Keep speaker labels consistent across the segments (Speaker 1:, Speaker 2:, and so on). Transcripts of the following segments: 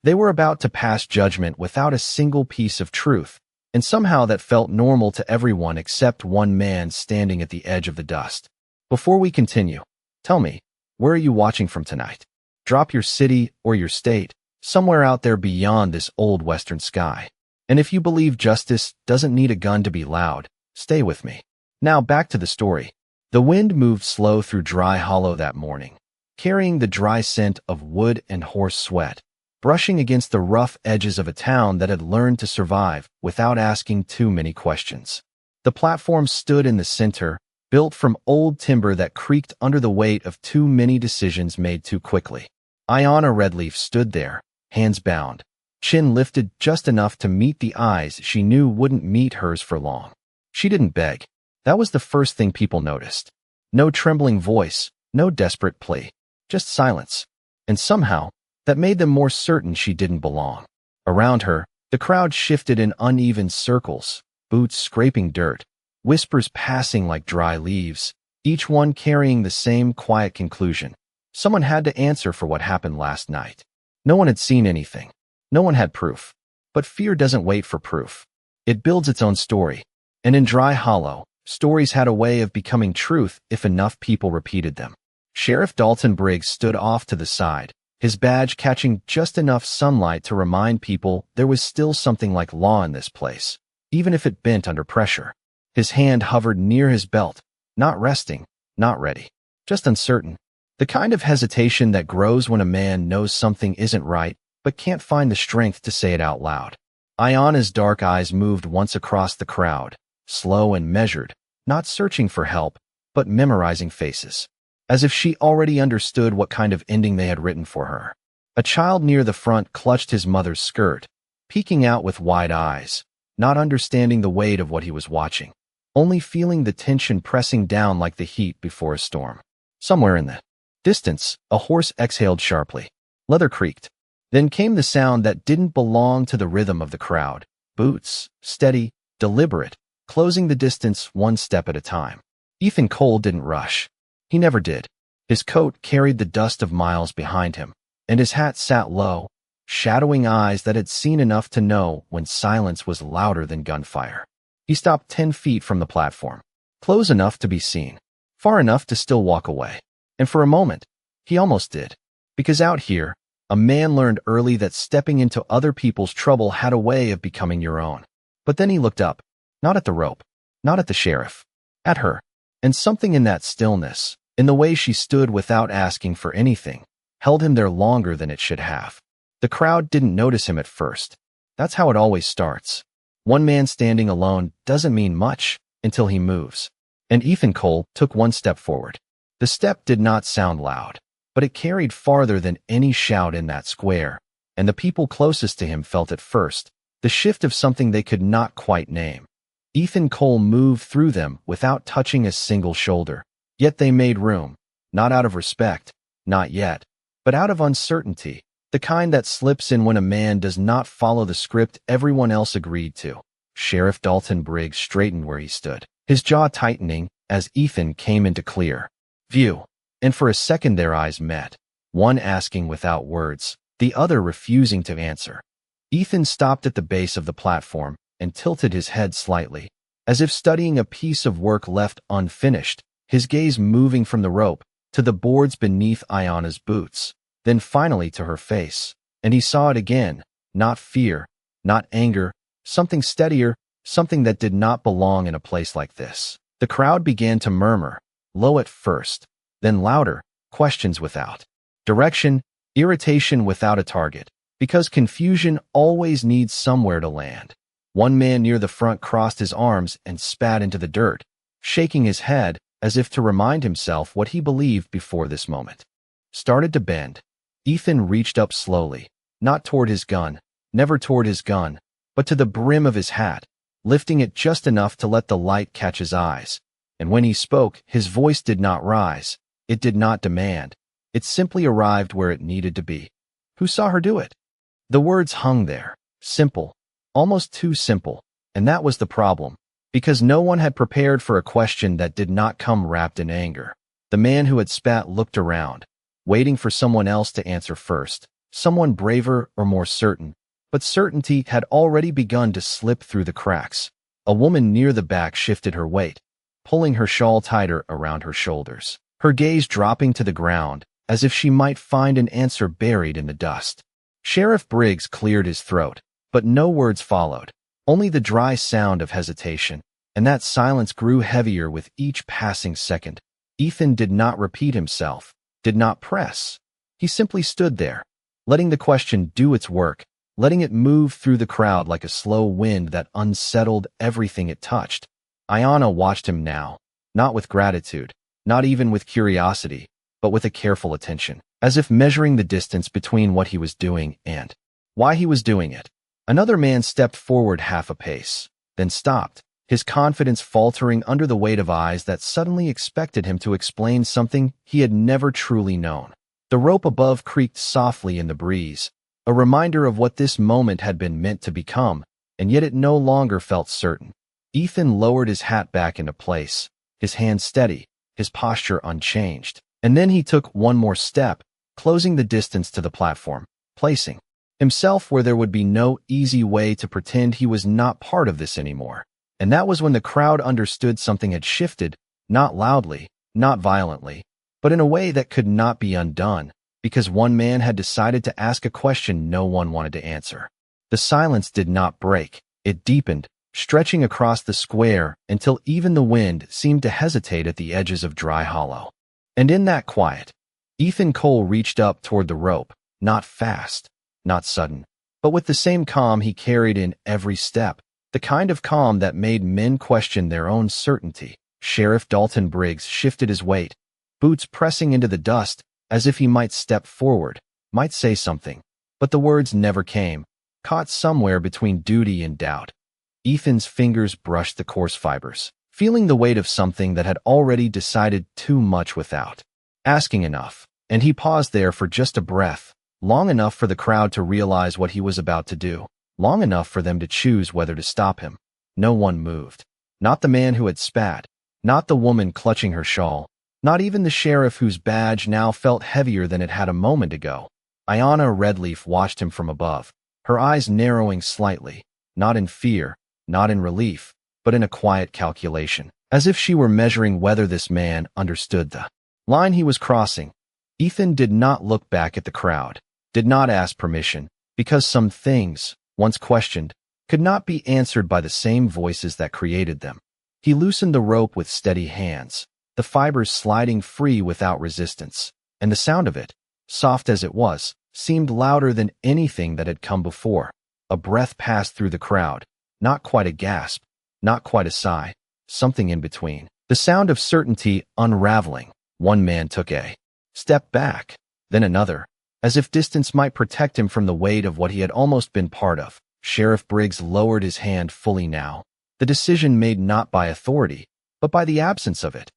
Speaker 1: They were about to pass judgment without a single piece of truth, and somehow that felt normal to everyone except one man standing at the edge of the dust. Before we continue, tell me, where are you watching from tonight? Drop your city or your state, somewhere out there beyond this old western sky. And if you believe justice doesn't need a gun to be loud, stay with me. Now back to the story. The wind moved slow through Dry Hollow that morning, carrying the dry scent of wood and horse sweat, brushing against the rough edges of a town that had learned to survive without asking too many questions. The platform stood in the center, built from old timber that creaked under the weight of too many decisions made too quickly. Ayanna Redleaf stood there, hands bound, chin lifted just enough to meet the eyes she knew wouldn't meet hers for long. She didn't beg. That was the first thing people noticed. No trembling voice, no desperate plea, just silence. And somehow, that made them more certain she didn't belong. Around her, the crowd shifted in uneven circles, boots scraping dirt, whispers passing like dry leaves, each one carrying the same quiet conclusion. Someone had to answer for what happened last night. No one had seen anything. No one had proof. But fear doesn't wait for proof. It builds its own story. And in Dry Hollow, stories had a way of becoming truth if enough people repeated them. Sheriff Dalton Briggs stood off to the side, his badge catching just enough sunlight to remind people there was still something like law in this place, even if it bent under pressure. His hand hovered near his belt, not resting, not ready, just uncertain. The kind of hesitation that grows when a man knows something isn't right but can't find the strength to say it out loud. Ayanna's dark eyes moved once across the crowd, slow and measured, not searching for help, but memorizing faces, as if she already understood what kind of ending they had written for her. A child near the front clutched his mother's skirt, peeking out with wide eyes, not understanding the weight of what he was watching, only feeling the tension pressing down like the heat before a storm. Somewhere in the distance, a horse exhaled sharply. Leather creaked. Then came the sound that didn't belong to the rhythm of the crowd. Boots, steady, deliberate, closing the distance one step at a time. Ethan Cole didn't rush. He never did. His coat carried the dust of miles behind him, and his hat sat low, shadowing eyes that had seen enough to know when silence was louder than gunfire. He stopped 10 feet from the platform, close enough to be seen, far enough to still walk away. And for a moment, he almost did, because out here, a man learned early that stepping into other people's trouble had a way of becoming your own. But then he looked up, not at the rope, not at the sheriff, at her. And something in that stillness, in the way she stood without asking for anything, held him there longer than it should have. The crowd didn't notice him at first. That's how it always starts. One man standing alone doesn't mean much until he moves. And Ethan Cole took one step forward. The step did not sound loud, but it carried farther than any shout in that square, and the people closest to him felt it first, the shift of something they could not quite name. Ethan Cole moved through them without touching a single shoulder, yet they made room, not out of respect, not yet, but out of uncertainty, the kind that slips in when a man does not follow the script everyone else agreed to. Sheriff Dalton Briggs straightened where he stood, his jaw tightening as Ethan came into clear view. And for a second their eyes met, one asking without words, the other refusing to answer. Ethan stopped at the base of the platform and tilted his head slightly, as if studying a piece of work left unfinished, his gaze moving from the rope to the boards beneath Ayanna's boots, then finally to her face. And he saw it again, not fear, not anger, something steadier, something that did not belong in a place like this. The crowd began to murmur, low at first, then louder, questions without direction, irritation without a target, because confusion always needs somewhere to land. One man near the front crossed his arms and spat into the dirt, shaking his head as if to remind himself what he believed before this moment. Started to bend. Ethan reached up slowly, not toward his gun, never toward his gun, but to the brim of his hat, lifting it just enough to let the light catch his eyes. And when he spoke, his voice did not rise. It did not demand. It simply arrived where it needed to be. Who saw her do it? The words hung there, simple, almost too simple, and that was the problem, because no one had prepared for a question that did not come wrapped in anger. The man who had spat looked around, waiting for someone else to answer first, someone braver or more certain, but certainty had already begun to slip through the cracks. A woman near the back shifted her weight, pulling her shawl tighter around her shoulders, her gaze dropping to the ground as if she might find an answer buried in the dust. Sheriff Briggs cleared his throat, but no words followed, only the dry sound of hesitation, and that silence grew heavier with each passing second. Ethan did not repeat himself, did not press. He simply stood there, letting the question do its work, letting it move through the crowd like a slow wind that unsettled everything it touched. Ayanna watched him now, not with gratitude, not even with curiosity, but with a careful attention, as if measuring the distance between what he was doing and why he was doing it. Another man stepped forward half a pace, then stopped, his confidence faltering under the weight of eyes that suddenly expected him to explain something he had never truly known. The rope above creaked softly in the breeze, a reminder of what this moment had been meant to become, and yet it no longer felt certain. Ethan lowered his hat back into place, his hand steady, his posture unchanged. And then he took one more step, closing the distance to the platform, placing himself where there would be no easy way to pretend he was not part of this anymore. And that was when the crowd understood something had shifted, not loudly, not violently, but in a way that could not be undone, because one man had decided to ask a question no one wanted to answer. The silence did not break, it deepened, stretching across the square until even the wind seemed to hesitate at the edges of Dry Hollow. And in that quiet, Ethan Cole reached up toward the rope, not fast, not sudden, but with the same calm he carried in every step, the kind of calm that made men question their own certainty. Sheriff Dalton Briggs shifted his weight, boots pressing into the dust as if he might step forward, might say something, but the words never came, caught somewhere between duty and doubt. Ethan's fingers brushed the coarse fibers, feeling the weight of something that had already decided too much without asking enough, and he paused there for just a breath, long enough for the crowd to realize what he was about to do, long enough for them to choose whether to stop him. No one moved. Not the man who had spat, not the woman clutching her shawl, not even the sheriff whose badge now felt heavier than it had a moment ago. Ayanna Redleaf watched him from above, her eyes narrowing slightly, not in fear, not in relief, but in a quiet calculation, as if she were measuring whether this man understood the line he was crossing. Ethan did not look back at the crowd, did not ask permission, because some things, once questioned, could not be answered by the same voices that created them. He loosened the rope with steady hands, the fibers sliding free without resistance, and the sound of it, soft as it was, seemed louder than anything that had come before. A breath passed through the crowd, not quite a gasp, not quite a sigh, something in between. The sound of certainty unraveling. One man took a step back, then another, as if distance might protect him from the weight of what he had almost been part of. Sheriff Briggs lowered his hand fully now, the decision made not by authority, but by the absence of it.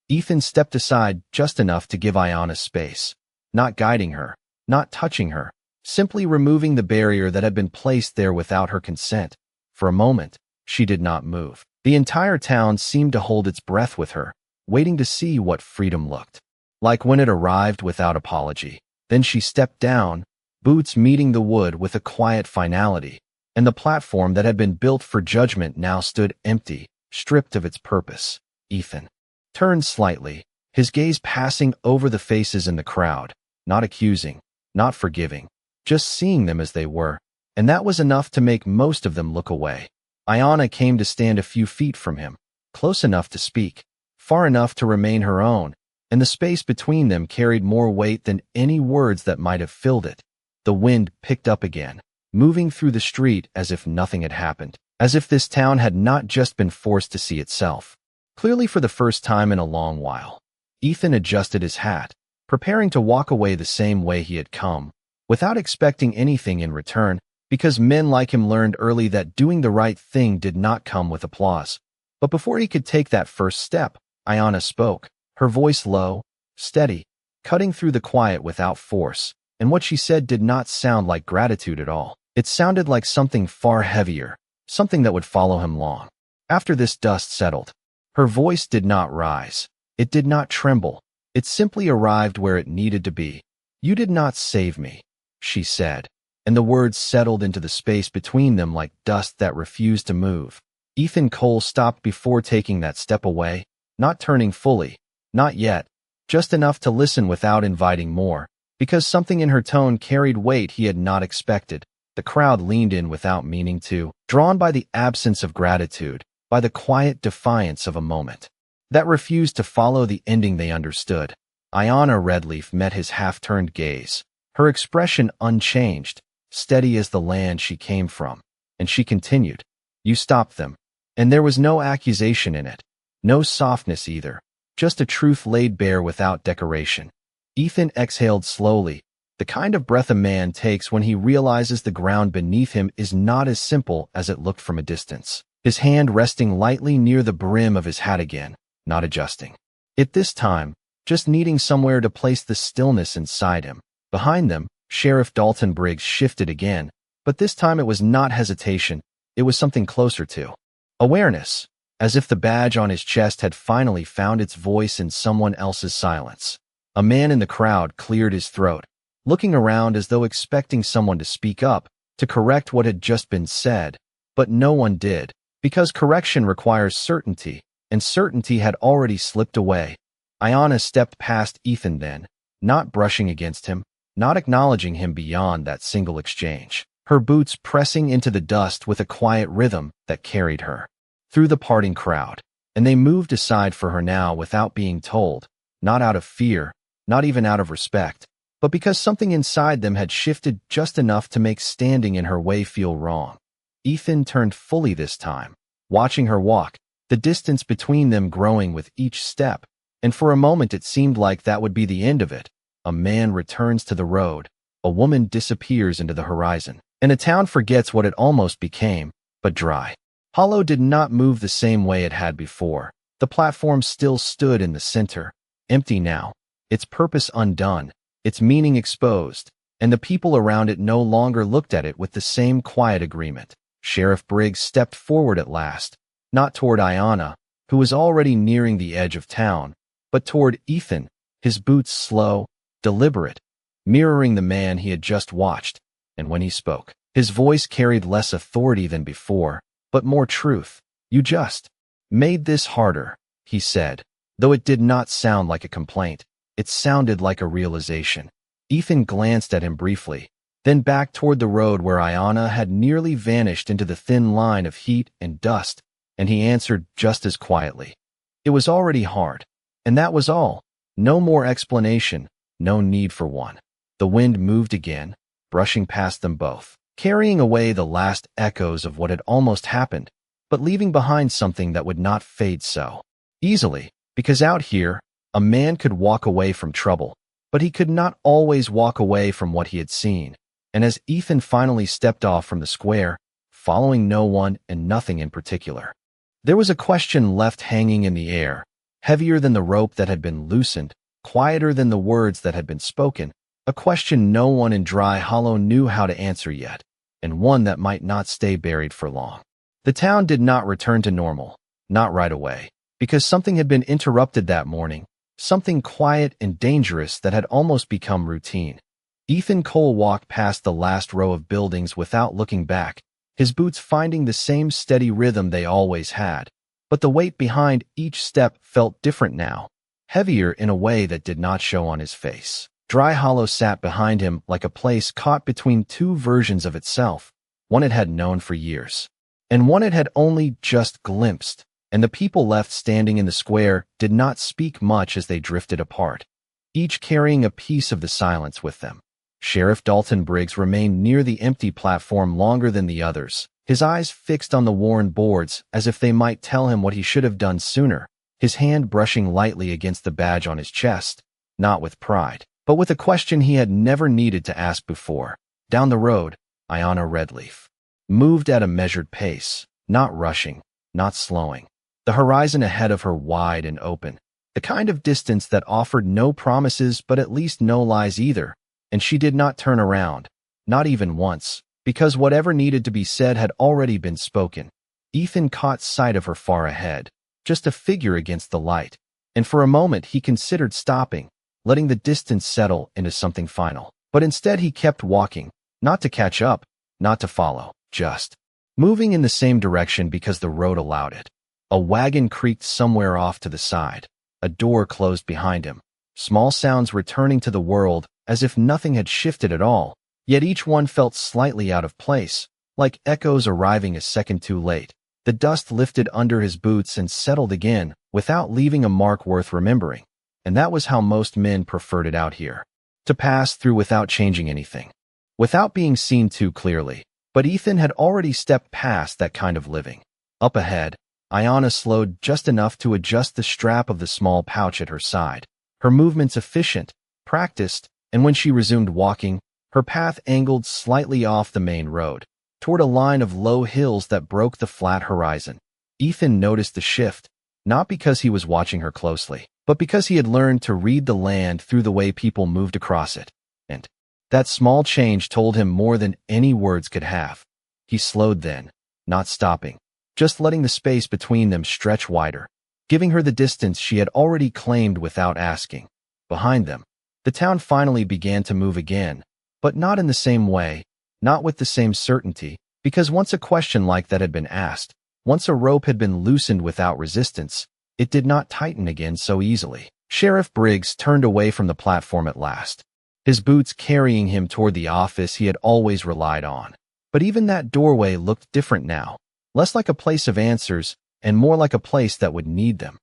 Speaker 1: Ethan stepped aside just enough to give Ayanna space, not guiding her, not touching her, simply removing the barrier that had been placed there without her consent. For a moment, she did not move. The entire town seemed to hold its breath with her, waiting to see what freedom looked like when it arrived without apology. Then she stepped down, boots meeting the wood with a quiet finality, and the platform that had been built for judgment now stood empty, stripped of its purpose. Ethan turned slightly, his gaze passing over the faces in the crowd, not accusing, not forgiving, just seeing them as they were, and that was enough to make most of them look away. Ayanna came to stand a few feet from him, close enough to speak, far enough to remain her own, and the space between them carried more weight than any words that might have filled it. The wind picked up again, moving through the street as if nothing had happened, as if this town had not just been forced to see itself. Clearly for the first time in a long while, Ethan adjusted his hat, preparing to walk away the same way he had come, without expecting anything in return, because men like him learned early that doing the right thing did not come with applause. But before he could take that first step, Ayanna spoke, her voice low, steady, cutting through the quiet without force, and what she said did not sound like gratitude at all. It sounded like something far heavier, something that would follow him long after this dust settled. Her voice did not rise. It did not tremble. It simply arrived where it needed to be. You did not save me. she said, and the words settled into the space between them like dust that refused to move. Ethan Cole stopped before taking that step away, not turning fully, not yet, just enough to listen without inviting more, because something in her tone carried weight he had not expected. The crowd leaned in without meaning to, drawn by the absence of gratitude, by the quiet defiance of a moment that refused to follow the ending they understood. Ayanna Redleaf met his half-turned gaze, her expression unchanged, steady as the land she came from, and she continued, "You stopped them." And there was no accusation in it, no softness either, just a truth laid bare without decoration. Ethan exhaled slowly, the kind of breath a man takes when he realizes the ground beneath him is not as simple as it looked from a distance. His hand resting lightly near the brim of his hat again, not adjusting it this time, just needing somewhere to place the stillness inside him. Behind them, Sheriff Dalton Briggs shifted again, but this time it was not hesitation, it was something closer to awareness, as if the badge on his chest had finally found its voice in someone else's silence. A man in the crowd cleared his throat, looking around as though expecting someone to speak up, to correct what had just been said, but no one did, because correction requires certainty, and certainty had already slipped away. Ayanna stepped past Ethan then, not brushing against him, not acknowledging him beyond that single exchange, her boots pressing into the dust with a quiet rhythm that carried her through the parting crowd, and they moved aside for her now without being told, not out of fear, not even out of respect, but because something inside them had shifted just enough to make standing in her way feel wrong. Ethan turned fully this time, watching her walk, the distance between them growing with each step, and for a moment it seemed like that would be the end of it. A man returns to the road, a woman disappears into the horizon, and a town forgets what it almost became, but dry Hollow did not move the same way it had before. The platform still stood in the center, empty now, its purpose undone, its meaning exposed, and the people around it no longer looked at it with the same quiet agreement. Sheriff Briggs stepped forward at last, not toward Ayanna, who was already nearing the edge of town, but toward Ethan, his boots slow, deliberate, mirroring the man he had just watched, and when he spoke, his voice carried less authority than before, but more truth. "You just made this harder," he said, though it did not sound like a complaint. It sounded like a realization. Ethan glanced at him briefly, then back toward the road where Ayanna had nearly vanished into the thin line of heat and dust, and he answered just as quietly. It was already hard, and that was all. No more explanation, no need for one. The wind moved again, brushing past them both, carrying away the last echoes of what had almost happened, but leaving behind something that would not fade so easily, because out here, a man could walk away from trouble, but he could not always walk away from what he had seen. And as Ethan finally stepped off from the square, following no one and nothing in particular, there was a question left hanging in the air, heavier than the rope that had been loosened, quieter than the words that had been spoken, a question no one in Dry Hollow knew how to answer yet, and one that might not stay buried for long. The town did not return to normal, not right away, because something had been interrupted that morning, something quiet and dangerous that had almost become routine. Ethan Cole walked past the last row of buildings without looking back, his boots finding the same steady rhythm they always had, but the weight behind each step felt different now, heavier in a way that did not show on his face. Dry Hollow sat behind him like a place caught between two versions of itself, one it had known for years, and one it had only just glimpsed, and the people left standing in the square did not speak much as they drifted apart, each carrying a piece of the silence with them. Sheriff Dalton Briggs remained near the empty platform longer than the others, his eyes fixed on the worn boards as if they might tell him what he should have done sooner, his hand brushing lightly against the badge on his chest, not with pride, but with a question he had never needed to ask before. Down the road, Ayanna Redleaf moved at a measured pace, not rushing, not slowing. The horizon ahead of her wide and open, the kind of distance that offered no promises but at least no lies either, and she did not turn around, not even once, because whatever needed to be said had already been spoken. Ethan caught sight of her far ahead, just a figure against the light, and for a moment he considered stopping, letting the distance settle into something final. But instead he kept walking, not to catch up, not to follow, just moving in the same direction because the road allowed it. A wagon creaked somewhere off to the side. A door closed behind him. Small sounds returning to the world as if nothing had shifted at all, yet each one felt slightly out of place, like echoes arriving a second too late. The dust lifted under his boots and settled again, without leaving a mark worth remembering. And that was how most men preferred it out here. To pass through without changing anything. Without being seen too clearly. But Ethan had already stepped past that kind of living. Up ahead, Ayanna slowed just enough to adjust the strap of the small pouch at her side. Her movements efficient, practiced, and when she resumed walking, her path angled slightly off the main road, toward a line of low hills that broke the flat horizon. Ethan noticed the shift, not because he was watching her closely, but because he had learned to read the land through the way people moved across it. And that small change told him more than any words could have. He slowed then, not stopping, just letting the space between them stretch wider, giving her the distance she had already claimed without asking. Behind them, the town finally began to move again, but not in the same way, not with the same certainty, because once a question like that had been asked, once a rope had been loosened without resistance, it did not tighten again so easily. Sheriff Briggs turned away from the platform at last, his boots carrying him toward the office he had always relied on. But even that doorway looked different now, less like a place of answers and more like a place that would need them.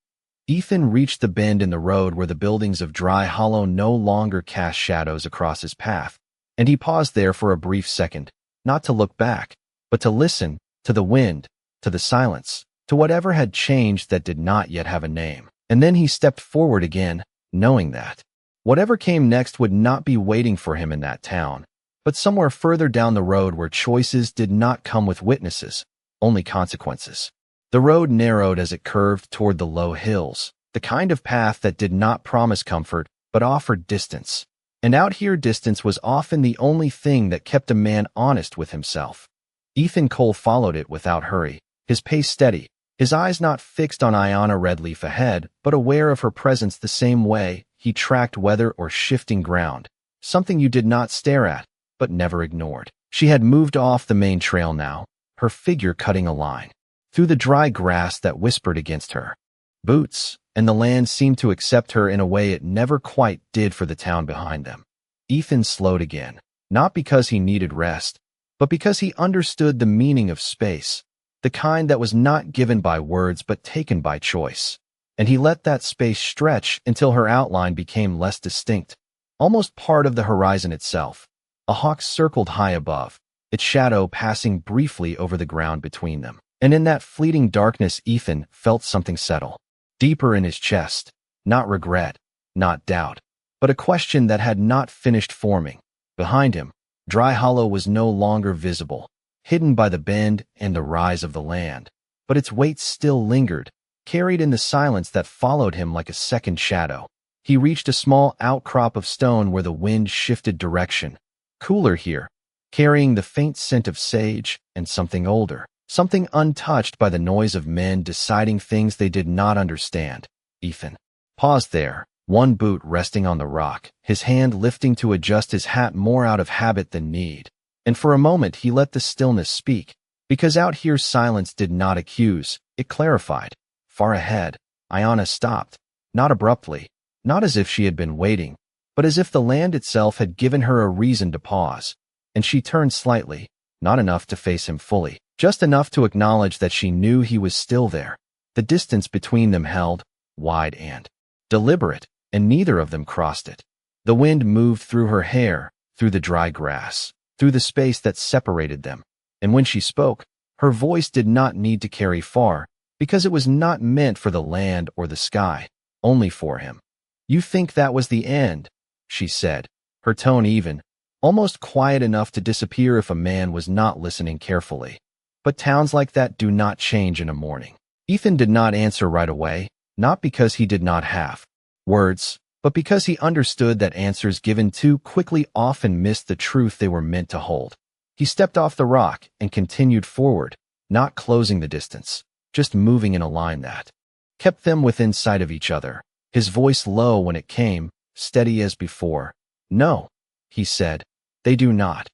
Speaker 1: Ethan reached the bend in the road where the buildings of Dry Hollow no longer cast shadows across his path, and he paused there for a brief second, not to look back, but to listen, to the wind, to the silence, to whatever had changed that did not yet have a name. And then he stepped forward again, knowing that whatever came next would not be waiting for him in that town, but somewhere further down the road where choices did not come with witnesses, only consequences. The road narrowed as it curved toward the low hills, the kind of path that did not promise comfort but offered distance. And out here distance was often the only thing that kept a man honest with himself. Ethan Cole followed it without hurry, his pace steady, his eyes not fixed on Ayanna Redleaf ahead, but aware of her presence the same way he tracked weather or shifting ground, something you did not stare at, but never ignored. She had moved off the main trail now, her figure cutting a line through the dry grass that whispered against her boots, and the land seemed to accept her in a way it never quite did for the town behind them. Ethan slowed again, not because he needed rest, but because he understood the meaning of space, the kind that was not given by words but taken by choice. And he let that space stretch until her outline became less distinct, almost part of the horizon itself. A hawk circled high above, its shadow passing briefly over the ground between them. And in that fleeting darkness Ethan felt something settle, deeper in his chest, not regret, not doubt, but a question that had not finished forming. Behind him, Dry Hollow was no longer visible, hidden by the bend and the rise of the land, but its weight still lingered, carried in the silence that followed him like a second shadow. He reached a small outcrop of stone where the wind shifted direction, cooler here, carrying the faint scent of sage and something older. Something untouched by the noise of men deciding things they did not understand. Ethan paused there, one boot resting on the rock, his hand lifting to adjust his hat more out of habit than need. And for a moment he let the stillness speak, because out here silence did not accuse, it clarified. Far ahead, Ayanna stopped, not abruptly, not as if she had been waiting, but as if the land itself had given her a reason to pause. And she turned slightly, not enough to face him fully, just enough to acknowledge that she knew he was still there. The distance between them held, wide and deliberate, and neither of them crossed it. The wind moved through her hair, through the dry grass, through the space that separated them. And when she spoke, her voice did not need to carry far, because it was not meant for the land or the sky, only for him. "You think that was the end," she said, her tone even, almost quiet enough to disappear if a man was not listening carefully. But towns like that do not change in a morning. Ethan did not answer right away, not because he did not have words, but because he understood that answers given too quickly often missed the truth they were meant to hold. He stepped off the rock and continued forward, not closing the distance, just moving in a line that kept them within sight of each other, his voice low when it came, steady as before. "No," he said. They do not.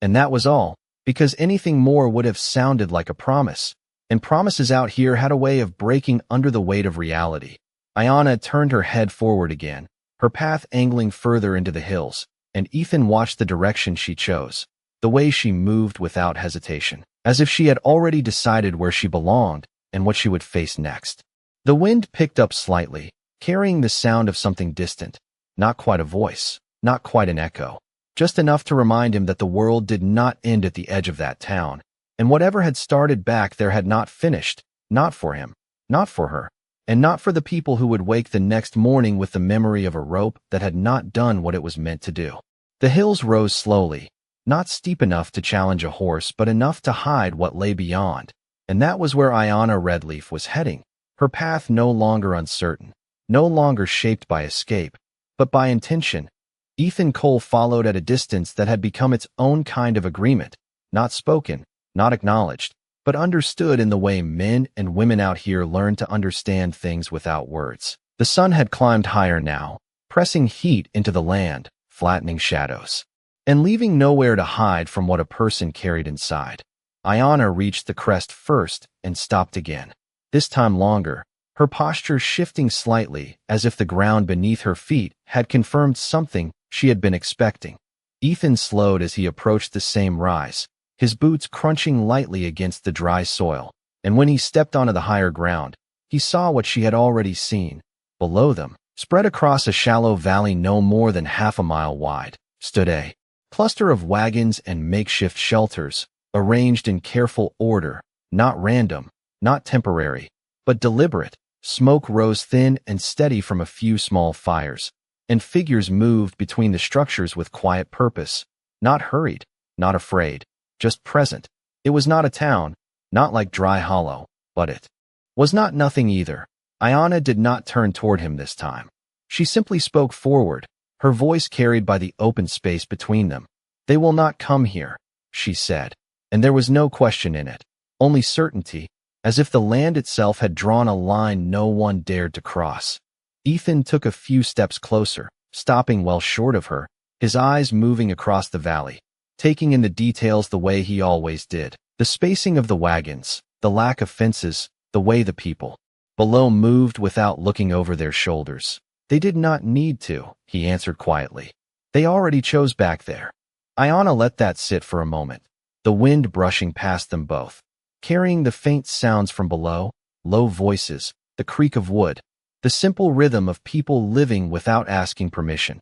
Speaker 1: And that was all, because anything more would have sounded like a promise. And promises out here had a way of breaking under the weight of reality. Ayanna turned her head forward again, her path angling further into the hills, and Ethan watched the direction she chose, the way she moved without hesitation, as if she had already decided where she belonged and what she would face next. The wind picked up slightly, carrying the sound of something distant, not quite a voice, not quite an echo, just enough to remind him that the world did not end at the edge of that town, and whatever had started back there had not finished, not for him, not for her, and not for the people who would wake the next morning with the memory of a rope that had not done what it was meant to do. The hills rose slowly, not steep enough to challenge a horse, but enough to hide what lay beyond, and that was where Ayanna Redleaf was heading, her path no longer uncertain, no longer shaped by escape, but by intention. Ethan Cole followed at a distance that had become its own kind of agreement, not spoken, not acknowledged, but understood in the way men and women out here learn to understand things without words. The sun had climbed higher now, pressing heat into the land, flattening shadows, and leaving nowhere to hide from what a person carried inside. Ayanna reached the crest first and stopped again, this time longer, her posture shifting slightly as if the ground beneath her feet had confirmed something she had been expecting. Ethan slowed as he approached the same rise, his boots crunching lightly against the dry soil, and when he stepped onto the higher ground, he saw what she had already seen. Below them, spread across a shallow valley no more than half a mile wide, stood a cluster of wagons and makeshift shelters, arranged in careful order, not random, not temporary, but deliberate. Smoke rose thin and steady from a few small fires, and figures moved between the structures with quiet purpose, not hurried, not afraid, just present. It was not a town, not like Dry Hollow, but it was not nothing either. Ayanna did not turn toward him this time. She simply spoke forward, her voice carried by the open space between them. They will not come here, she said, and there was no question in it, only certainty, as if the land itself had drawn a line no one dared to cross. Ethan took a few steps closer, stopping well short of her, his eyes moving across the valley, taking in the details the way he always did. The spacing of the wagons, the lack of fences, the way the people below moved without looking over their shoulders. They did not need to, he answered quietly. They already chose back there. Ayanna let that sit for a moment, the wind brushing past them both, carrying the faint sounds from below, low voices, the creak of wood, the simple rhythm of people living without asking permission.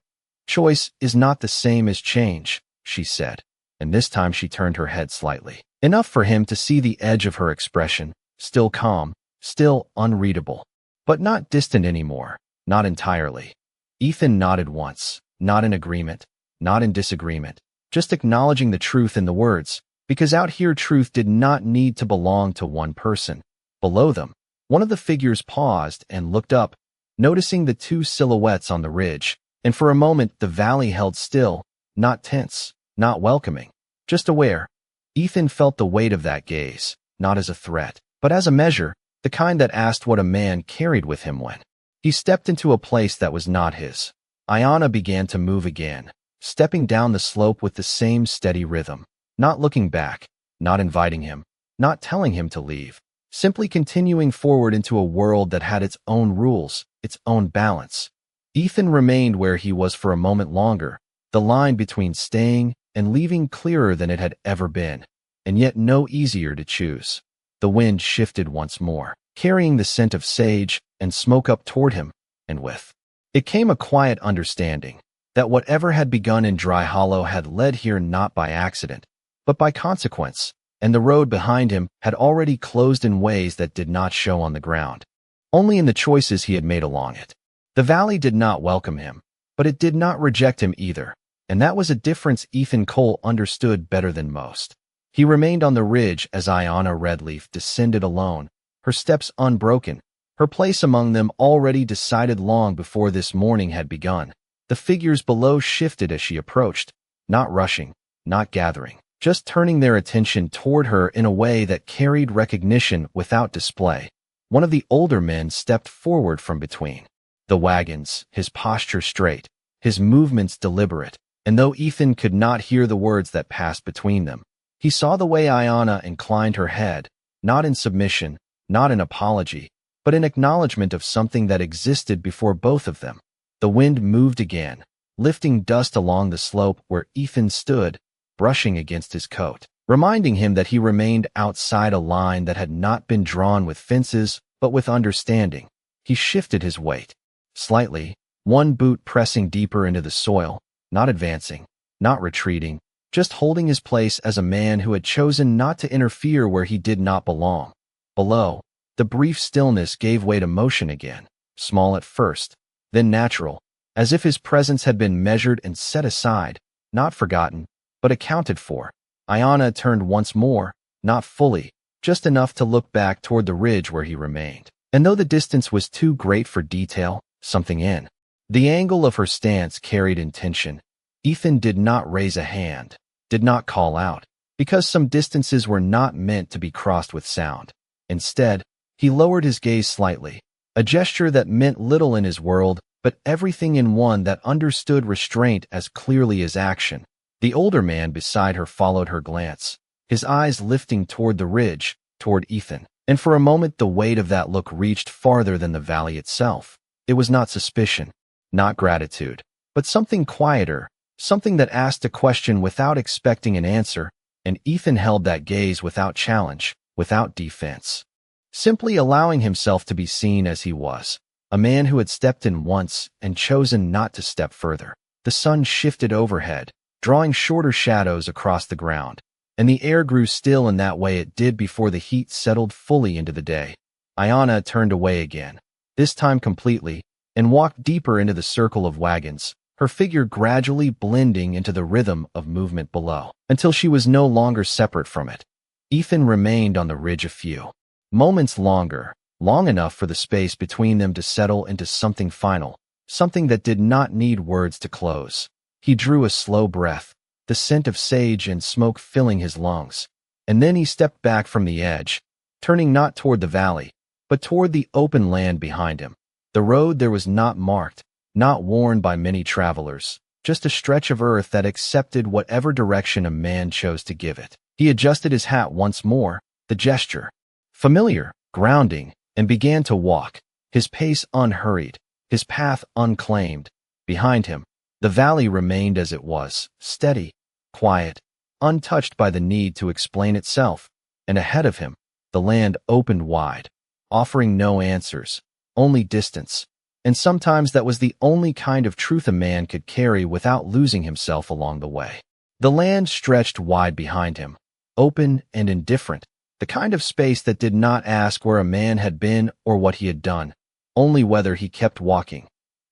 Speaker 1: Choice is not the same as change, she said, and this time she turned her head slightly, enough for him to see the edge of her expression, still calm, still unreadable, but not distant anymore, not entirely. Ethan nodded once, not in agreement, not in disagreement, just acknowledging the truth in the words, because out here truth did not need to belong to one person. Below them, one of the figures paused and looked up, noticing the two silhouettes on the ridge, and for a moment the valley held still, not tense, not welcoming, just aware. Ethan felt the weight of that gaze, not as a threat, but as a measure, the kind that asked what a man carried with him when he stepped into a place that was not his. Ayanna began to move again, stepping down the slope with the same steady rhythm, not looking back, not inviting him, not telling him to leave, simply continuing forward into a world that had its own rules, its own balance. Ethan remained where he was for a moment longer, the line between staying and leaving clearer than it had ever been, and yet no easier to choose. The wind shifted once more, carrying the scent of sage and smoke up toward him, and with it came a quiet understanding that whatever had begun in Dry Hollow had led here not by accident, but by consequence, and the road behind him had already closed in ways that did not show on the ground, only in the choices he had made along it. The valley did not welcome him, but it did not reject him either, and that was a difference Ethan Cole understood better than most. He remained on the ridge as Ayanna Redleaf descended alone, her steps unbroken, her place among them already decided long before this morning had begun. The figures below shifted as she approached, not rushing, not gathering, just turning their attention toward her in a way that carried recognition without display. One of the older men stepped forward from between the wagons, his posture straight, his movements deliberate, And though Ethan could not hear the words that passed between them, he saw the way Ayana inclined her head, not in submission, not in apology, but in acknowledgement of something that existed before both of them. The wind moved again, lifting dust along the slope where Ethan stood, brushing against his coat, reminding him that he remained outside a line that had not been drawn with fences, but with understanding. He shifted his weight slightly, one boot pressing deeper into the soil, not advancing, not retreating, just holding his place as a man who had chosen not to interfere where he did not belong. Below, the brief stillness gave way to motion again, small at first, then natural, as if his presence had been measured and set aside, not forgotten, but accounted for. Ayana turned once more, not fully, just enough to look back toward the ridge where he remained. And though the distance was too great for detail, something in the angle of her stance carried intention. Ethan did not raise a hand, did not call out, because some distances were not meant to be crossed with sound. Instead, he lowered his gaze slightly, a gesture that meant little in his world, but everything in one that understood restraint as clearly as action. The older man beside her followed her glance, his eyes lifting toward the ridge, toward Ethan. And for a moment the weight of that look reached farther than the valley itself. It was not suspicion, not gratitude, but something quieter, something that asked a question without expecting an answer, and Ethan held that gaze without challenge, without defense. Simply allowing himself to be seen as he was, a man who had stepped in once and chosen not to step further. The sun shifted overhead, drawing shorter shadows across the ground, and the air grew still in that way it did before the heat settled fully into the day. Ayana turned away again, this time completely, and walked deeper into the circle of wagons, her figure gradually blending into the rhythm of movement below, until she was no longer separate from it. Ethan remained on the ridge a few moments longer, long enough for the space between them to settle into something final, something that did not need words to close. He drew a slow breath, the scent of sage and smoke filling his lungs, and then he stepped back from the edge, turning not toward the valley, but toward the open land behind him. The road there was not marked, not worn by many travelers, just a stretch of earth that accepted whatever direction a man chose to give it. He adjusted his hat once more, the gesture familiar, grounding, and began to walk, his pace unhurried, his path unclaimed. Behind him, the valley remained as it was, steady, quiet, untouched by the need to explain itself, and ahead of him, the land opened wide, offering no answers, only distance, and sometimes that was the only kind of truth a man could carry without losing himself along the way. The land stretched wide behind him, open and indifferent, the kind of space that did not ask where a man had been or what he had done, only whether he kept walking.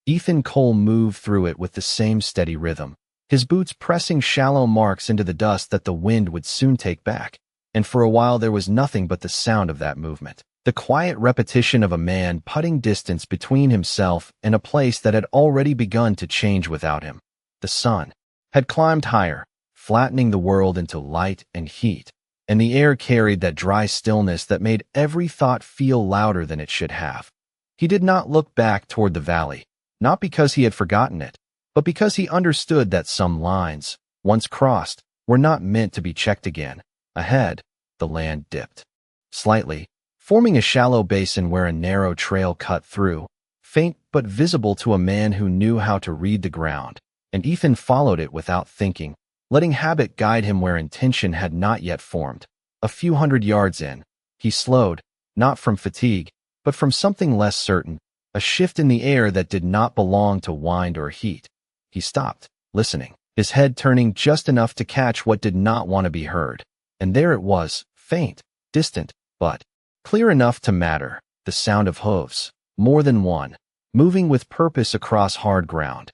Speaker 1: Ethan Cole moved through it with the same steady rhythm, his boots pressing shallow marks into the dust that the wind would soon take back, and for a while there was nothing but the sound of that movement, the quiet repetition of a man putting distance between himself and a place that had already begun to change without him. The sun had climbed higher, flattening the world into light and heat, and the air carried that dry stillness that made every thought feel louder than it should have. He did not look back toward the valley, not because he had forgotten it, but because he understood that some lines, once crossed, were not meant to be checked again. Ahead, the land dipped slightly, forming a shallow basin where a narrow trail cut through, faint but visible to a man who knew how to read the ground, and Ethan followed it without thinking, letting habit guide him where intention had not yet formed. A few hundred yards in, he slowed, not from fatigue, but from something less certain, a shift in the air that did not belong to wind or heat. He stopped, listening, his head turning just enough to catch what did not want to be heard. And there it was, faint, distant, but clear enough to matter, the sound of hooves, more than one, moving with purpose across hard ground.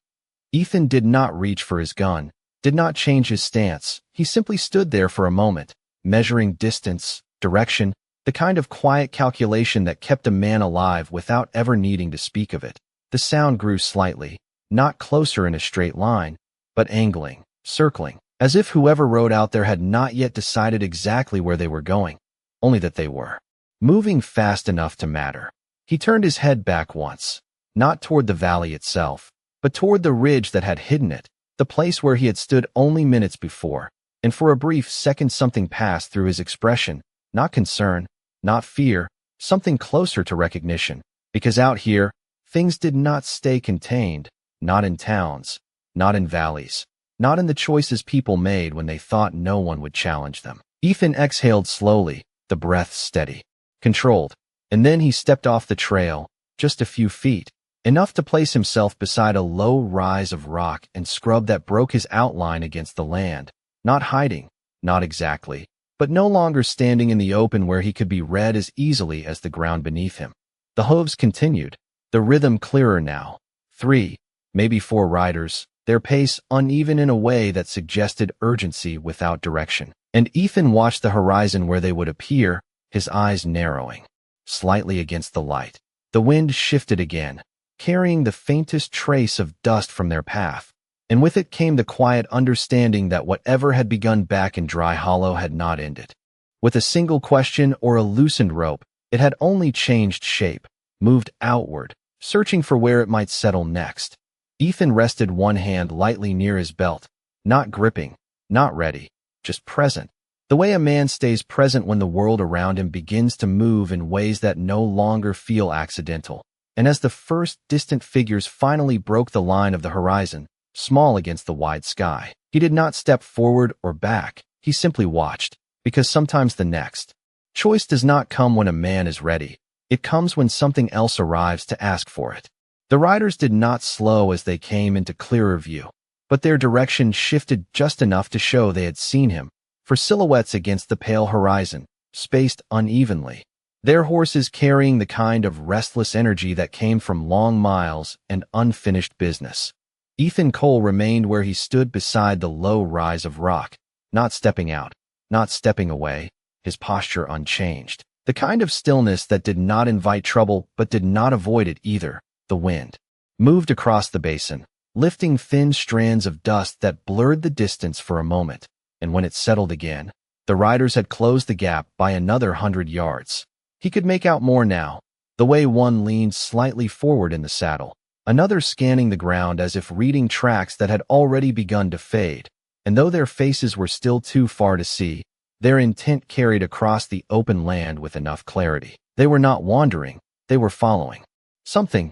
Speaker 1: Ethan did not reach for his gun, did not change his stance. He simply stood there for a moment, measuring distance, direction, the kind of quiet calculation that kept a man alive without ever needing to speak of it. The sound grew slightly, not closer in a straight line, but angling, circling, as if whoever rode out there had not yet decided exactly where they were going, only that they were moving fast enough to matter. He turned his head back once, not toward the valley itself, but toward the ridge that had hidden it, the place where he had stood only minutes before, and for a brief second something passed through his expression, not concern, not fear, something closer to recognition, because out here, things did not stay contained, not in towns, not in valleys, not in the choices people made when they thought no one would challenge them. Ethan exhaled slowly, the breath steady, controlled, and then he stepped off the trail, just a few feet, enough to place himself beside a low rise of rock and scrub that broke his outline against the land, not hiding, not exactly, but no longer standing in the open where he could be read as easily as the ground beneath him. The hooves continued, the rhythm clearer now. 3, maybe 4 riders, their pace uneven in a way that suggested urgency without direction. And Ethan watched the horizon where they would appear, his eyes narrowing, slightly against the light. The wind shifted again, carrying the faintest trace of dust from their path, and with it came the quiet understanding that whatever had begun back in Dry Hollow had not ended. With a single question or a loosened rope, it had only changed shape, moved outward, searching for where it might settle next. Ethan rested one hand lightly near his belt, not gripping, not ready, just present. The way a man stays present when the world around him begins to move in ways that no longer feel accidental. And as the first distant figures finally broke the line of the horizon, small against the wide sky, he did not step forward or back. He simply watched, because sometimes the next choice does not come when a man is ready. It comes when something else arrives to ask for it. The riders did not slow as they came into clearer view, but their direction shifted just enough to show they had seen him, for silhouettes against the pale horizon, spaced unevenly, their horses carrying the kind of restless energy that came from long miles and unfinished business. Ethan Cole remained where he stood beside the low rise of rock, not stepping out, not stepping away, his posture unchanged. The kind of stillness that did not invite trouble but did not avoid it either. The wind moved across the basin, lifting thin strands of dust that blurred the distance for a moment, and when it settled again, the riders had closed the gap by another 100 yards. He could make out more now, the way one leaned slightly forward in the saddle, another scanning the ground as if reading tracks that had already begun to fade, and though their faces were still too far to see, their intent carried across the open land with enough clarity. They were not wandering, they were following something.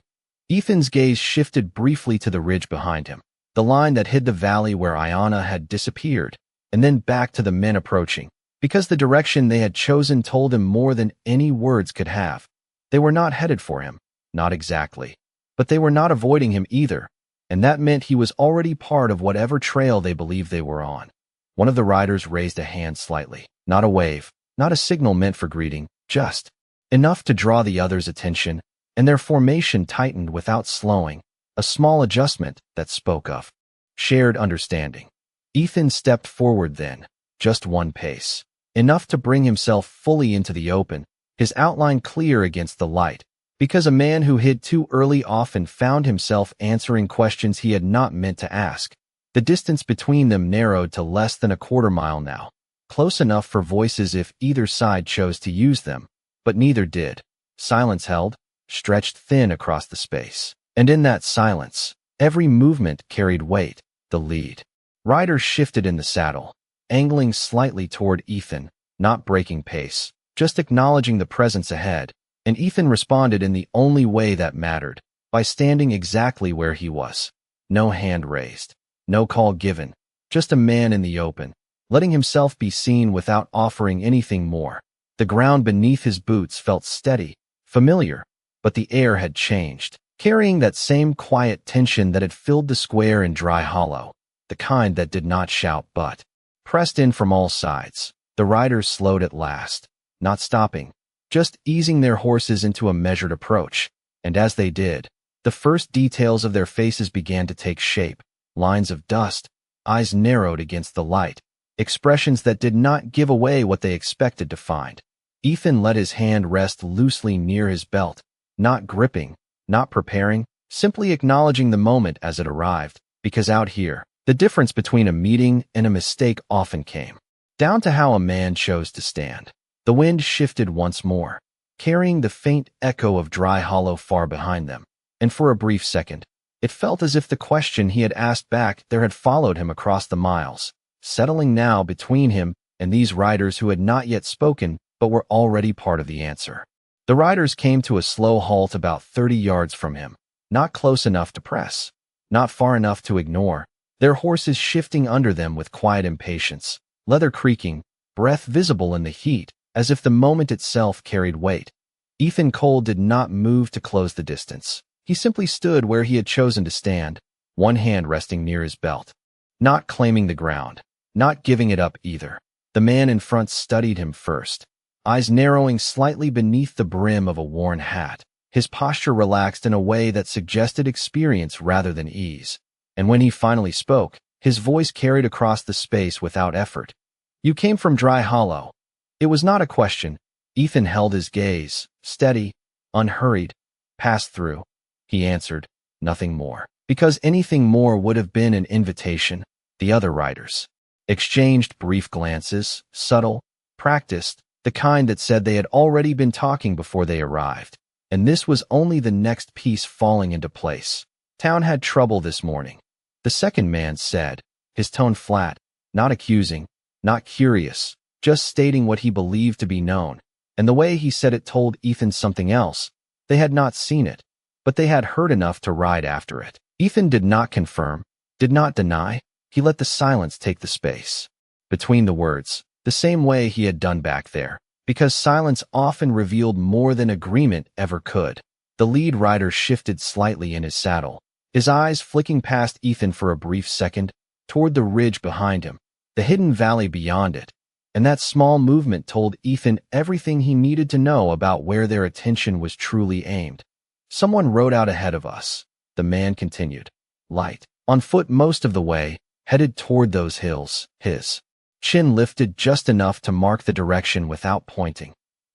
Speaker 1: Ethan's gaze shifted briefly to the ridge behind him, the line that hid the valley where Iona had disappeared, and then back to the men approaching, because the direction they had chosen told him more than any words could have. They were not headed for him, not exactly, but they were not avoiding him either, and that meant he was already part of whatever trail they believed they were on. One of the riders raised a hand slightly, not a wave, not a signal meant for greeting, just enough to draw the others' attention, and their formation tightened without slowing, a small adjustment that spoke of shared understanding. Ethan stepped forward then, just one pace, enough to bring himself fully into the open, his outline clear against the light, because a man who hid too early often found himself answering questions he had not meant to ask. The distance between them narrowed to less than a quarter mile now, close enough for voices if either side chose to use them, but neither did. Silence held, stretched thin across the space. And in that silence, every movement carried weight. The lead rider shifted in the saddle, angling slightly toward Ethan, not breaking pace, just acknowledging the presence ahead, and Ethan responded in the only way that mattered, by standing exactly where he was. No hand raised, no call given, just a man in the open, letting himself be seen without offering anything more. The ground beneath his boots felt steady, familiar, but the air had changed, carrying that same quiet tension that had filled the square in Dry Hollow, the kind that did not shout but pressed in from all sides. The riders slowed at last, not stopping, just easing their horses into a measured approach, and as they did, the first details of their faces began to take shape, lines of dust, eyes narrowed against the light, expressions that did not give away what they expected to find. Ethan let his hand rest loosely near his belt, not gripping, not preparing, simply acknowledging the moment as it arrived, because out here, the difference between a meeting and a mistake often came down to how a man chose to stand. The wind shifted once more, carrying the faint echo of Dry Hollow far behind them, and for a brief second, It felt as if the question he had asked back there had followed him across the miles, settling now between him and these riders who had not yet spoken but were already part of the answer. The riders came to a slow halt about 30 yards from him, not close enough to press, not far enough to ignore, their horses shifting under them with quiet impatience, leather creaking, breath visible in the heat, as if the moment itself carried weight. Ethan Cole did not move to close the distance. He simply stood where he had chosen to stand, one hand resting near his belt, not claiming the ground, not giving it up either. The man in front studied him first, eyes narrowing slightly beneath the brim of a worn hat, his posture relaxed in a way that suggested experience rather than ease. And when he finally spoke, his voice carried across the space without effort. "You came from Dry Hollow." It was not a question. Ethan held his gaze, steady, unhurried. "Passed through," he answered, nothing more. Because anything more would have been an invitation. The other riders exchanged brief glances, subtle, practiced, the kind that said they had already been talking before they arrived. And this was only the next piece falling into place. "Town had trouble this morning," the second man said, his tone flat, not accusing, not curious, just stating what he believed to be known. And the way he said it told Ethan something else. They had not seen it, but they had heard enough to ride after it. Ethan did not confirm, did not deny. He let the silence take the space between the words, the same way he had done back there, because silence often revealed more than agreement ever could. The lead rider shifted slightly in his saddle, his eyes flicking past Ethan for a brief second, toward the ridge behind him, the hidden valley beyond it. And that small movement told Ethan everything he needed to know about where their attention was truly aimed. "Someone rode out ahead of us," the man continued, light, on foot most of the way, headed toward those hills, his chin lifted just enough to mark the direction without pointing.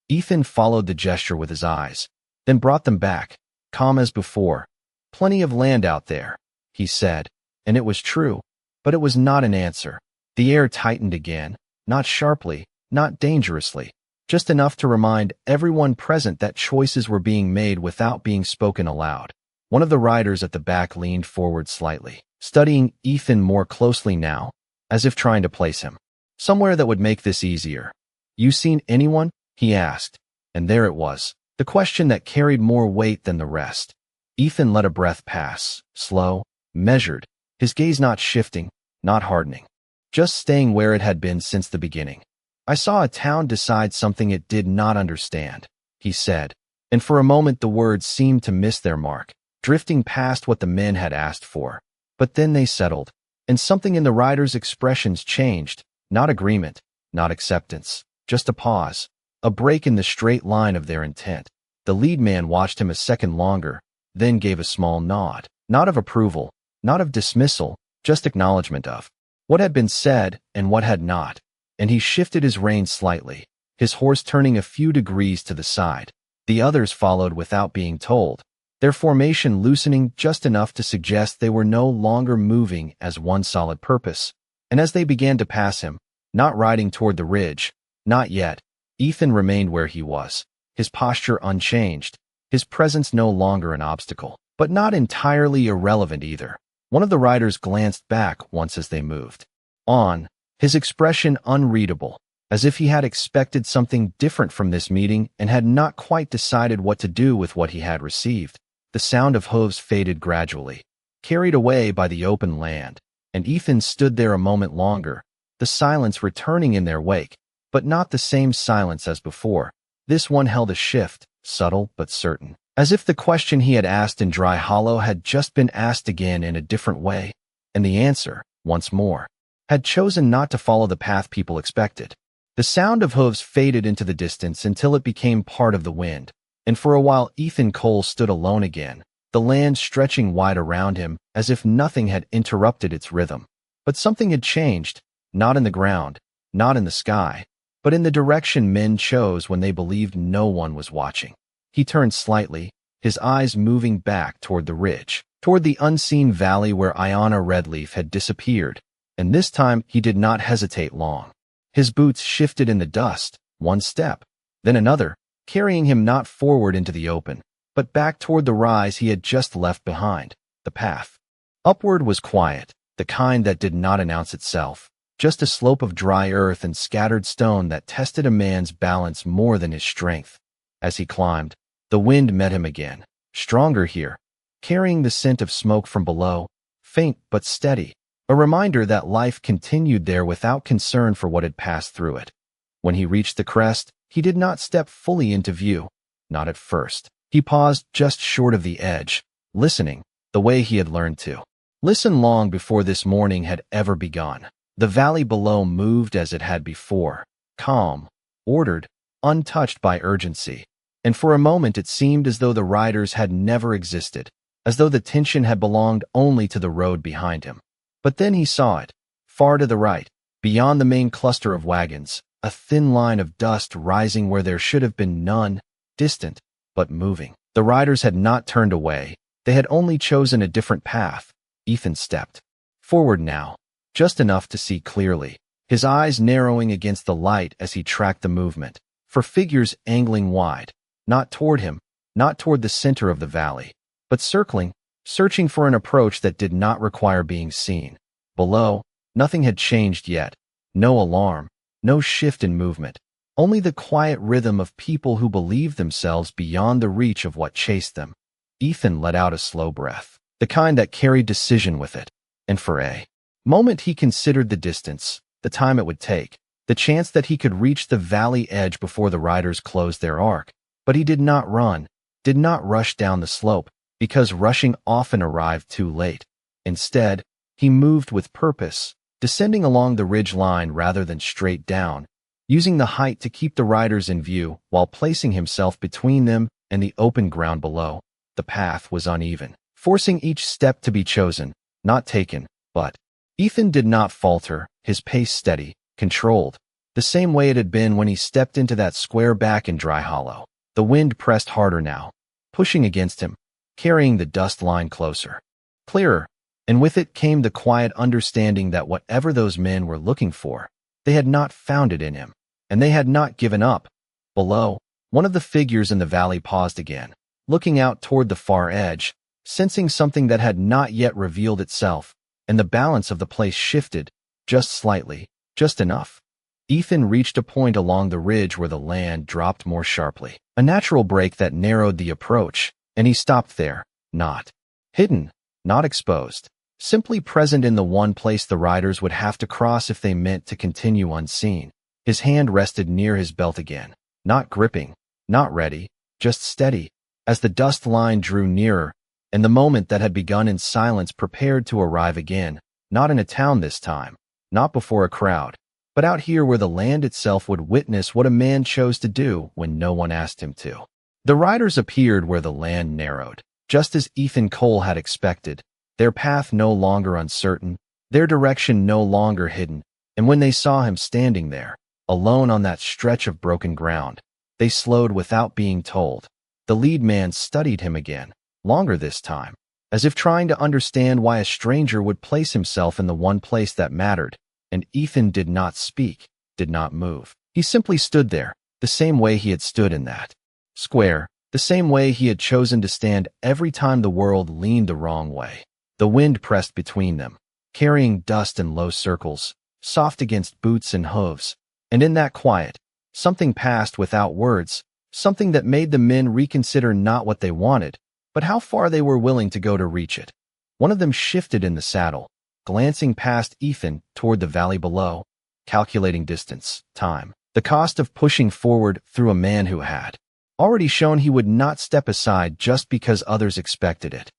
Speaker 1: Ethan followed the gesture with his eyes, then brought them back, calm as before. "Plenty of land out there," he said, and it was true, but it was not an answer. The air tightened again, not sharply, not dangerously, just enough to remind everyone present that choices were being made without being spoken aloud. One of the riders at the back leaned forward slightly, studying Ethan more closely now, as if trying to place him somewhere that would make this easier. "You seen anyone?" he asked, and there it was, the question that carried more weight than the rest. Ethan let a breath pass, slow, measured, his gaze not shifting, not hardening, just staying where it had been since the beginning. "I saw a town decide something it did not understand," he said, and for a moment the words seemed to miss their mark, drifting past what the men had asked for. But then they settled, and something in the riders' expressions changed, not agreement, not acceptance, just a pause, a break in the straight line of their intent. The lead man watched him a second longer, then gave a small nod, not of approval, not of dismissal, just acknowledgement of what had been said and what had not, and he shifted his reins slightly, his horse turning a few degrees to the side. The others followed without being told, their formation loosening just enough to suggest they were no longer moving as one solid purpose. And as they began to pass him, not riding toward the ridge, not yet, Ethan remained where he was, his posture unchanged, his presence no longer an obstacle, but not entirely irrelevant either. One of the riders glanced back once as they moved on, his expression unreadable, as if he had expected something different from this meeting and had not quite decided what to do with what he had received. The sound of hooves faded gradually, carried away by the open land, and Ethan stood there a moment longer, the silence returning in their wake, but not the same silence as before. This one held a shift, subtle but certain, as if the question he had asked in Dry Hollow had just been asked again in a different way, and the answer, once more, had chosen not to follow the path people expected. The sound of hooves faded into the distance until it became part of the wind, and for a while Ethan Cole stood alone again, the land stretching wide around him as if nothing had interrupted its rhythm. But something had changed, not in the ground, not in the sky, but in the direction men chose when they believed no one was watching. He turned slightly, his eyes moving back toward the ridge, toward the unseen valley where Iona Redleaf had disappeared, and this time he did not hesitate long. His boots shifted in the dust, one step, then another, carrying him not forward into the open, but back toward the rise he had just left behind. The path upward was quiet, the kind that did not announce itself, just a slope of dry earth and scattered stone that tested a man's balance more than his strength. As he climbed, the wind met him again, stronger here, carrying the scent of smoke from below, faint but steady, a reminder that life continued there without concern for what had passed through it. When he reached the crest, he did not step fully into view, not at first. He paused just short of the edge, listening, the way he had learned to listen long before this morning had ever begun. The valley below moved as it had before, calm, ordered, untouched by urgency, and for a moment it seemed as though the riders had never existed, as though the tension had belonged only to the road behind him. But then he saw it, far to the right, beyond the main cluster of wagons, a thin line of dust rising where there should have been none, distant, but moving. The riders had not turned away, they had only chosen a different path. Ethan stepped forward now, just enough to see clearly, his eyes narrowing against the light as he tracked the movement, for figures angling wide, not toward him, not toward the center of the valley, but circling, searching for an approach that did not require being seen. Below, nothing had changed yet, no alarm, no shift in movement, only the quiet rhythm of people who believed themselves beyond the reach of what chased them. Ethan let out a slow breath, the kind that carried decision with it, and for a moment he considered the distance, the time it would take, the chance that he could reach the valley edge before the riders closed their arc. But he did not run, did not rush down the slope, because rushing often arrived too late. Instead, he moved with purpose, descending along the ridge line rather than straight down, using the height to keep the riders in view while placing himself between them and the open ground below. The path was uneven, forcing each step to be chosen, not taken, but Ethan did not falter, his pace steady, controlled, the same way it had been when he stepped into that square back in Dry Hollow. The wind pressed harder now, pushing against him, carrying the dust line closer, clearer, and with it came the quiet understanding that whatever those men were looking for, they had not found it in him, and they had not given up. Below, one of the figures in the valley paused again, looking out toward the far edge, sensing something that had not yet revealed itself, and the balance of the place shifted, just slightly, just enough. Ethan reached a point along the ridge where the land dropped more sharply, a natural break that narrowed the approach, and he stopped there, not hidden, not exposed, simply present in the one place the riders would have to cross if they meant to continue unseen. His hand rested near his belt again, not gripping, not ready, just steady, as the dust line drew nearer, and the moment that had begun in silence prepared to arrive again, not in a town this time, not before a crowd, but out here where the land itself would witness what a man chose to do when no one asked him to. The riders appeared where the land narrowed, just as Ethan Cole had expected, their path no longer uncertain, their direction no longer hidden, and when they saw him standing there, alone on that stretch of broken ground, they slowed without being told. The lead man studied him again, longer this time, as if trying to understand why a stranger would place himself in the one place that mattered, and Ethan did not speak, did not move. He simply stood there, the same way he had stood in that square, the same way he had chosen to stand every time the world leaned the wrong way. The wind pressed between them, carrying dust in low circles, soft against boots and hooves, and in that quiet, something passed without words, something that made the men reconsider not what they wanted, but how far they were willing to go to reach it. One of them shifted in the saddle, glancing past Ethan toward the valley below, calculating distance, time, the cost of pushing forward through a man who had already shown he would not step aside just because others expected it.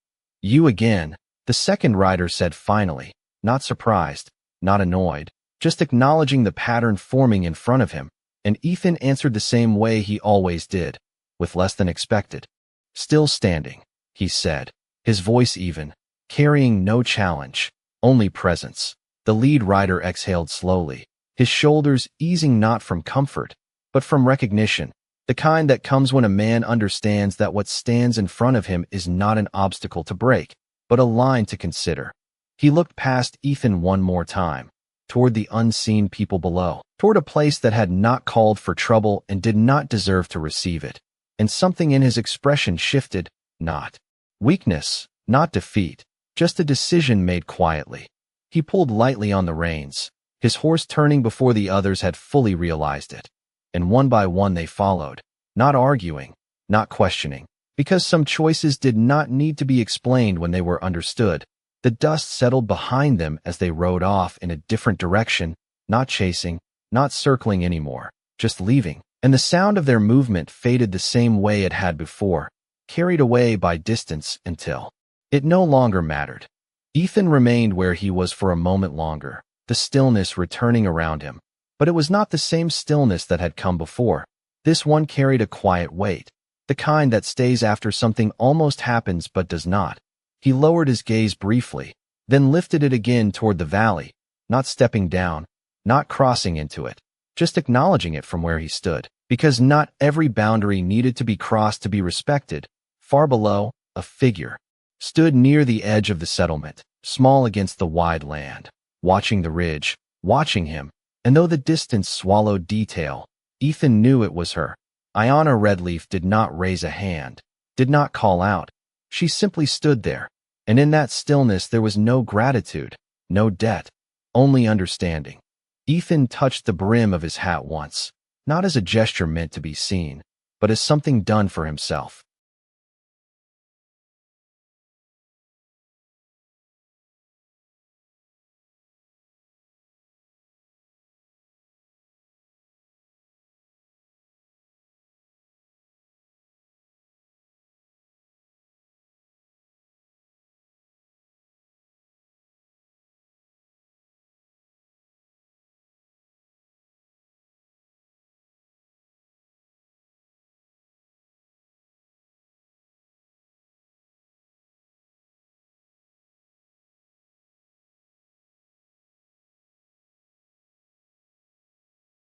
Speaker 1: "You again," the second rider said finally, not surprised, not annoyed, just acknowledging the pattern forming in front of him, and Ethan answered the same way he always did, with less than expected. "Still standing," he said, his voice even, carrying no challenge, only presence. The lead rider exhaled slowly, his shoulders easing not from comfort, but from recognition, the kind that comes when a man understands that what stands in front of him is not an obstacle to break, but a line to consider. He looked past Ethan one more time, toward the unseen people below, toward a place that had not called for trouble and did not deserve to receive it, and something in his expression shifted, not weakness, not defeat, just a decision made quietly. He pulled lightly on the reins, his horse turning before the others had fully realized it. And one by one they followed, not arguing, not questioning, because some choices did not need to be explained when they were understood. The dust settled behind them as they rode off in a different direction, not chasing, not circling anymore, just leaving. And the sound of their movement faded the same way it had before, carried away by distance until it no longer mattered. Ethan remained where he was for a moment longer, the stillness returning around him. But it was not the same stillness that had come before. This one carried a quiet weight, the kind that stays after something almost happens but does not. He lowered his gaze briefly, then lifted it again toward the valley, not stepping down, not crossing into it, just acknowledging it from where he stood, because not every boundary needed to be crossed to be respected. Far below, a figure stood near the edge of the settlement, small against the wide land, watching the ridge, watching him, and though the distance swallowed detail, Ethan knew it was her. Ayanna Redleaf did not raise a hand, did not call out. She simply stood there, and in that stillness there was no gratitude, no debt, only understanding. Ethan touched the brim of his hat once, not as a gesture meant to be seen, but as something done for himself.